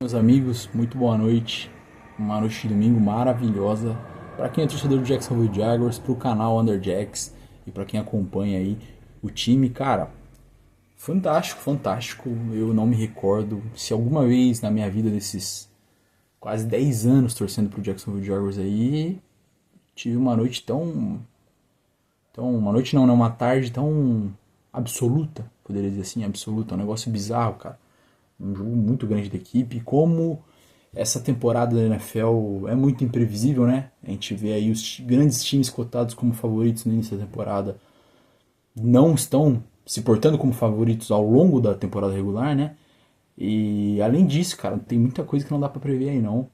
Meus amigos, muito boa noite. Uma noite de domingo maravilhosa. Para quem é torcedor do Jacksonville Jaguars, pro canal Underjacks e para quem acompanha aí o time, cara, fantástico, fantástico. Eu não me recordo se alguma vez na minha vida desses quase 10 anos torcendo pro Jacksonville Jaguars aí, tive uma noite uma noite não, né, uma tarde tão absoluta, poderia dizer assim, absoluta, um negócio bizarro, cara. Um jogo muito grande da equipe. Como essa temporada da NFL é muito imprevisível, né? A gente vê aí os grandes times cotados como favoritos no início da temporada não estão se portando como favoritos ao longo da temporada regular, né? E além disso, cara, tem muita coisa que não dá pra prever aí não.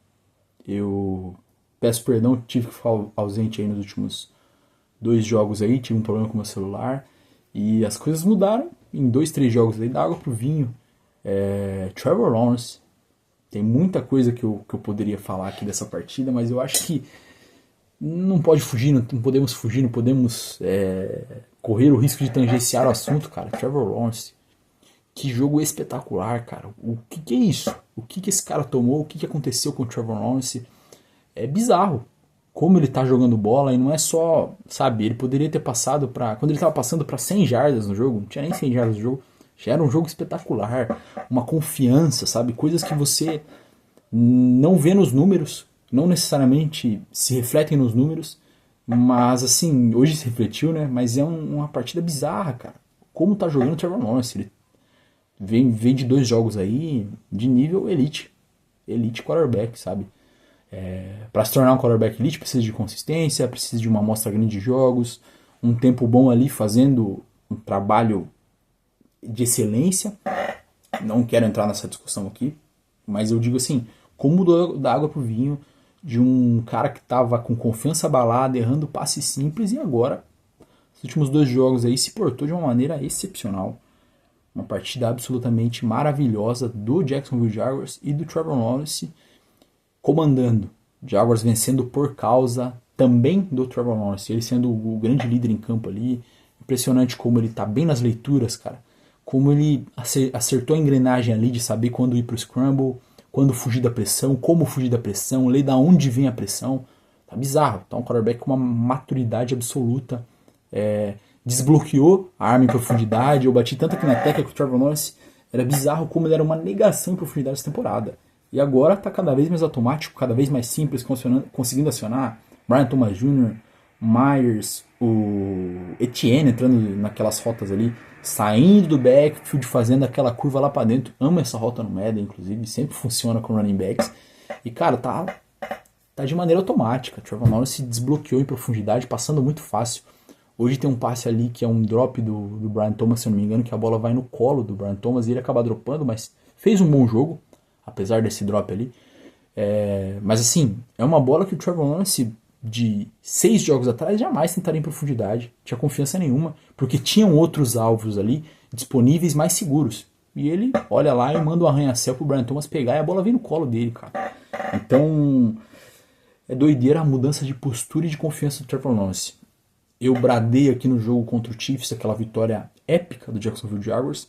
Eu peço perdão, tive que ficar ausente aí nos últimos 2 jogos aí, tive um problema com meu celular e as coisas mudaram em 2, 3 jogos aí, da água pro vinho. Trevor Lawrence, tem muita coisa que eu poderia falar aqui dessa partida, mas eu acho que não pode fugir, não podemos fugir, não podemos correr o risco de tangenciar o assunto, cara. Trevor Lawrence, que jogo espetacular, cara. O que é isso? O que esse cara tomou? O que aconteceu com o Trevor Lawrence? É bizarro como ele tá jogando bola e não é só, sabe, ele poderia ter passado pra. Quando ele tava passando pra 100 jardas no jogo, não tinha nem 100 jardas no jogo, já era um jogo espetacular, uma confiança, sabe, coisas que você não vê nos números, não necessariamente se refletem nos números, mas assim, hoje se refletiu, né, mas é uma partida bizarra, cara. Como tá jogando o Trevor Lawrence, ele vem de 2 jogos aí de nível elite quarterback, sabe? Para se tornar um quarterback elite precisa de consistência, precisa de uma amostra grande de jogos, um tempo bom ali fazendo um trabalho de excelência. Não quero entrar nessa discussão aqui, mas eu digo assim, como da água pro vinho de um cara que estava com confiança abalada, errando passes simples e agora, nos últimos 2 jogos aí, se portou de uma maneira excepcional. Uma partida absolutamente maravilhosa do Jacksonville Jaguars e do Trevor Lawrence comandando. Jaguars vencendo por causa também do Trevor Lawrence, ele sendo o grande líder em campo ali. Impressionante como ele tá bem nas leituras, cara. Como ele acertou a engrenagem ali de saber quando ir pro scramble, quando fugir da pressão, como fugir da pressão, ler da onde vem a pressão. Tá bizarro. Tá um quarterback com uma maturidade absoluta. Desbloqueou a arma em profundidade. Eu bati tanto aqui na tecla que o Trevor Lawrence era bizarro como ele era uma negação em profundidade essa temporada. E agora está cada vez mais automático, cada vez mais simples, conseguindo acionar Brian Thomas Jr., Myers, o Etienne entrando naquelas rotas ali, saindo do backfield, fazendo aquela curva lá para dentro. Amo essa rota no Madden, inclusive, sempre funciona com running backs. E cara, tá de maneira automática. Trevor Lawrence se desbloqueou em profundidade, passando muito fácil. Hoje tem um passe ali que é um drop do Brian Thomas, se eu não me engano, que a bola vai no colo do Brian Thomas e ele acaba dropando, mas fez um bom jogo, apesar desse drop ali. Mas assim, é uma bola que o Trevor Lawrence de 6 jogos atrás jamais tentaria em profundidade, tinha confiança nenhuma, porque tinham outros alvos ali disponíveis mais seguros. E ele olha lá e manda um arranha-céu pro Brian Thomas pegar e a bola vem no colo dele, cara. Então, é doideira a mudança de postura e de confiança do Trevor Lawrence. Eu bradei aqui no jogo contra o Chiefs, aquela vitória épica do Jacksonville Jaguars,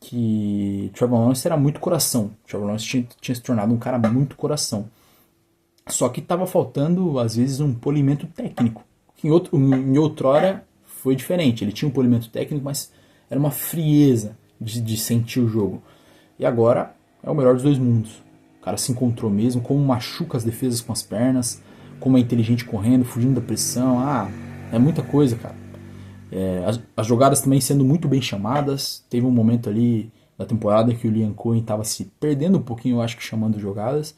que Trevor Lawrence era muito coração. Trevor Lawrence tinha se tornado um cara muito coração. Só que estava faltando, às vezes, um polimento técnico. Em outrora foi diferente. Ele tinha um polimento técnico, mas era uma frieza de sentir o jogo. E agora é o melhor dos dois mundos. O cara se encontrou mesmo, como machuca as defesas com as pernas, como é inteligente correndo, fugindo da pressão. É muita coisa, cara. As jogadas também sendo muito bem chamadas. Teve um momento ali da temporada que o Liam Cohen estava se perdendo um pouquinho, eu acho que chamando jogadas.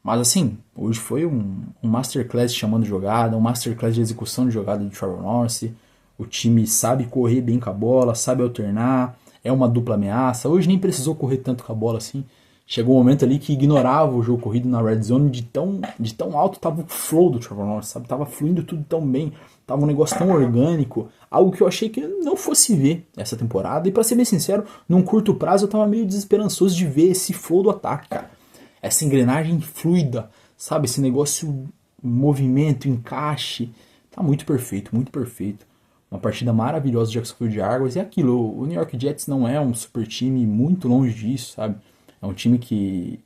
Mas assim, hoje foi um masterclass chamando jogada, um masterclass de execução de jogada do Trevor Lawrence. O time sabe correr bem com a bola, sabe alternar, é uma dupla ameaça. Hoje nem precisou correr tanto com a bola assim. Chegou um momento ali que ignorava o jogo corrido na red zone, de tão alto tava o flow do Trevor Lawrence, sabe? Tava fluindo tudo tão bem, tava um negócio tão orgânico, algo que eu achei que eu não fosse ver essa temporada. E pra ser bem sincero, num curto prazo eu tava meio desesperançoso de ver esse flow do ataque, cara. Essa engrenagem fluida, sabe? Esse negócio, movimento, encaixe, tá muito perfeito, muito perfeito. Uma partida maravilhosa de Jacksonville Jaguars. E aquilo, o New York Jets não é um super time, muito longe disso, sabe? É um time que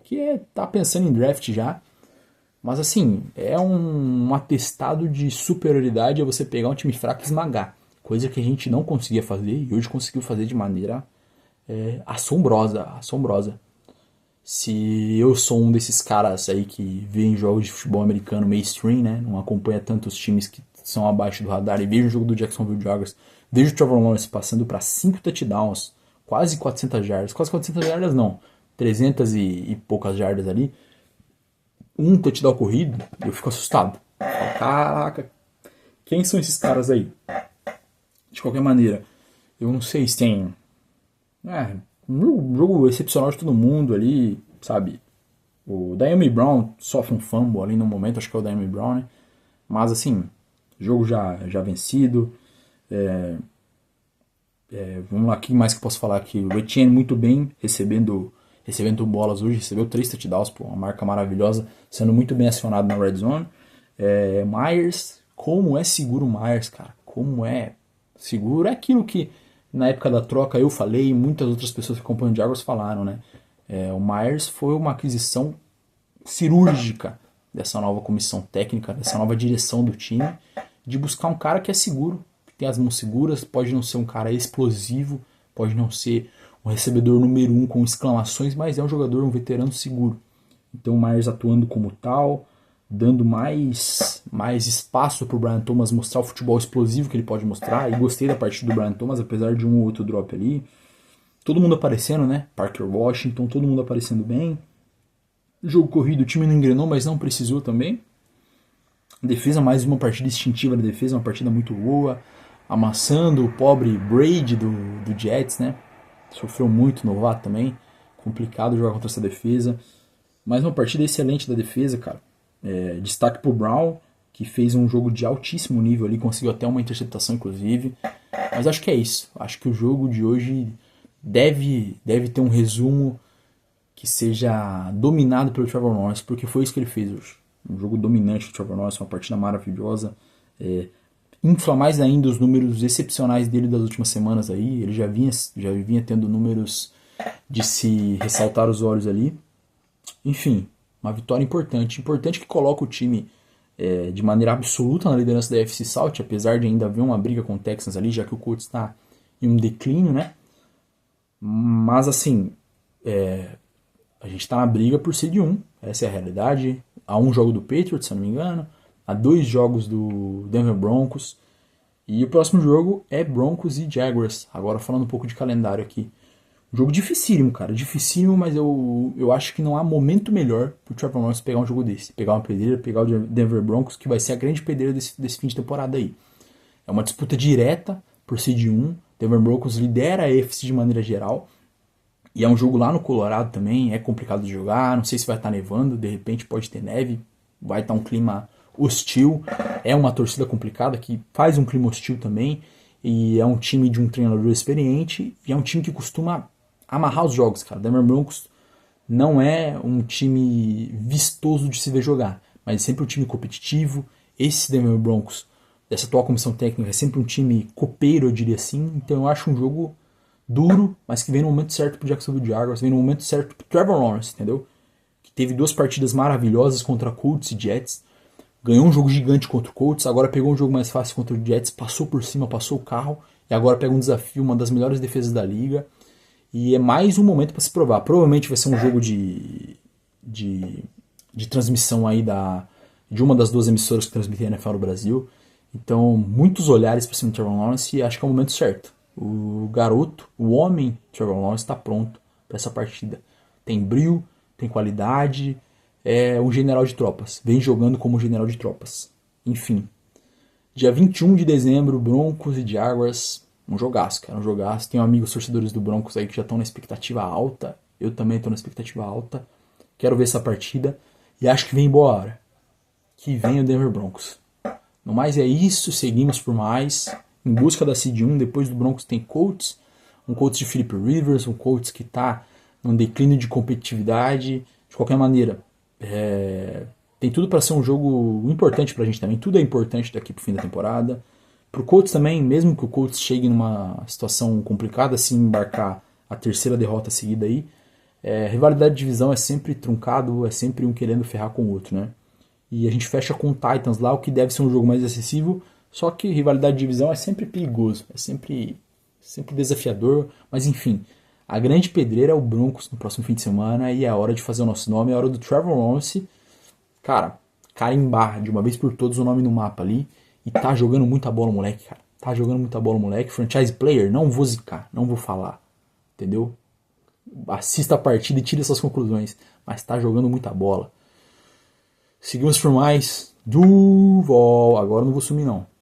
que tá pensando em draft já. Mas assim, é um atestado de superioridade é você pegar um time fraco e esmagar. Coisa que a gente não conseguia fazer e hoje conseguiu fazer de maneira assombrosa, assombrosa. Se eu sou um desses caras aí que vê em jogos de futebol americano mainstream, né, não acompanha tantos times que são abaixo do radar e vejo o jogo do Jacksonville Jaguars, vejo o Trevor Lawrence passando para 5 touchdowns, quase 400 jardas, quase 400 jardas não, 300 e poucas jardas ali, um touchdown corrido, eu fico assustado. Caraca, quem são esses caras aí? De qualquer maneira, eu não sei se tem um jogo excepcional de todo mundo ali, sabe? O Diami Brown sofre um fumble ali no momento, acho que é o Diami Brown, né? Mas assim, jogo já vencido. Vamos lá, o que mais que eu posso falar aqui? O Etienne muito bem, recebendo bolas hoje, recebeu 3 touchdowns, pô, uma marca maravilhosa, sendo muito bem acionado na red zone. Myers, como é seguro o Myers, cara? Como é seguro? É aquilo que na época da troca eu falei e muitas outras pessoas que acompanham o Jaguars falaram, né? O Myers foi uma aquisição cirúrgica dessa nova comissão técnica, dessa nova direção do time, de buscar um cara que é seguro, que tem as mãos seguras, pode não ser um cara explosivo, pode não ser um recebedor número 1 com exclamações, mas é um jogador, um veterano seguro. Então o Myers atuando como tal, dando mais espaço para o Brian Thomas mostrar o futebol explosivo que ele pode mostrar. E gostei da partida do Brian Thomas, apesar de um ou outro drop ali. Todo mundo aparecendo, né? Parker Washington, todo mundo aparecendo bem. Jogo corrido, o time não engrenou, mas não precisou também. Defesa, mais uma partida instintiva da defesa, uma partida muito boa. Amassando o pobre Brady do Jets, né? Sofreu muito, novato também. Complicado jogar contra essa defesa. Mais uma partida excelente da defesa, cara. Destaque pro Brown, que fez um jogo de altíssimo nível ali, conseguiu até uma interceptação, inclusive. Mas acho que é isso. Acho que o jogo de hoje deve ter um resumo que seja dominado pelo Trevor Lawrence, porque foi isso que ele fez hoje. Um jogo dominante do Trevor Lawrence, uma partida maravilhosa. Infla mais ainda os números excepcionais dele das últimas semanas aí. Ele já vinha tendo números de se ressaltar os olhos ali. Enfim, uma vitória importante que coloca o time de maneira absoluta na liderança da AFC South, apesar de ainda haver uma briga com o Texans ali, já que o Colts está em um declínio, né? Mas assim, a gente está na briga por seed 1, essa é a realidade. Há um jogo do Patriots, se eu não me engano, há 2 jogos do Denver Broncos, e o próximo jogo é Broncos e Jaguars. Agora falando um pouco de calendário aqui. Um jogo dificílimo, cara, dificílimo, mas eu acho que não há momento melhor pro Trevor Lawrence pegar um jogo desse. Pegar uma pedreira, pegar o Denver Broncos, que vai ser a grande pedreira desse fim de temporada aí. É uma disputa direta por seed 1. Denver Broncos lidera a AFC de maneira geral. E é um jogo lá no Colorado também, é complicado de jogar, não sei se vai estar nevando, de repente pode ter neve, vai estar um clima hostil. É uma torcida complicada que faz um clima hostil também. E é um time de um treinador experiente, e é um time que costuma amarrar os jogos, cara. Denver Broncos não é um time vistoso de se ver jogar, mas é sempre um time competitivo. Esse Denver Broncos, dessa atual comissão técnica, é sempre um time copeiro, eu diria assim. Então eu acho um jogo duro, mas que vem no momento certo pro Jacksonville Jaguars, vem no momento certo pro Trevor Lawrence, entendeu? Que teve 2 partidas maravilhosas contra Colts e Jets, ganhou um jogo gigante contra o Colts, agora pegou um jogo mais fácil contra o Jets, passou por cima, passou o carro, e agora pega um desafio, uma das melhores defesas da liga. E é mais um momento para se provar. Provavelmente vai ser um jogo de transmissão aí de uma das 2 emissoras que transmitem a NFL no Brasil. Então, muitos olhares para cima do Trevor Lawrence e acho que é o momento certo. O garoto, o homem Trevor Lawrence está pronto para essa partida. Tem brio, tem qualidade, é um general de tropas. Vem jogando como general de tropas. Enfim, dia 21 de dezembro, Broncos e Jaguars. Um jogaço, cara, um jogaço. Tenho amigos torcedores do Broncos aí que já estão na expectativa alta. Eu também estou na expectativa alta. Quero ver essa partida. E acho que vem boa hora. Que vem o Denver Broncos. No mais é isso. Seguimos por mais. Em busca da seed 1. Depois do Broncos tem Colts. Um Colts de Philip Rivers. Um Colts que está num declínio de competitividade. De qualquer maneira, tem tudo para ser um jogo importante pra gente também. Tudo é importante daqui pro fim da temporada. Pro Colts também, mesmo que o Colts chegue numa situação complicada, assim, embarcar a 3ª derrota seguida aí, Rivalidade de divisão é sempre truncado, é sempre um querendo ferrar com o outro, né? E a gente fecha com o Titans lá, o que deve ser um jogo mais acessível, só que rivalidade de divisão é sempre perigoso, é sempre desafiador, mas enfim, a grande pedreira é o Broncos no próximo fim de semana e é a hora de fazer o nosso nome, é a hora do Trevor Lawrence, cara, carimbar de uma vez por todas o nome no mapa ali, e tá jogando muita bola, moleque, cara. Tá jogando muita bola, moleque. Franchise player, não vou zicar, não vou falar, entendeu? Assista a partida e tire suas conclusões, mas tá jogando muita bola. Seguimos por mais Duval. Agora não vou sumir não.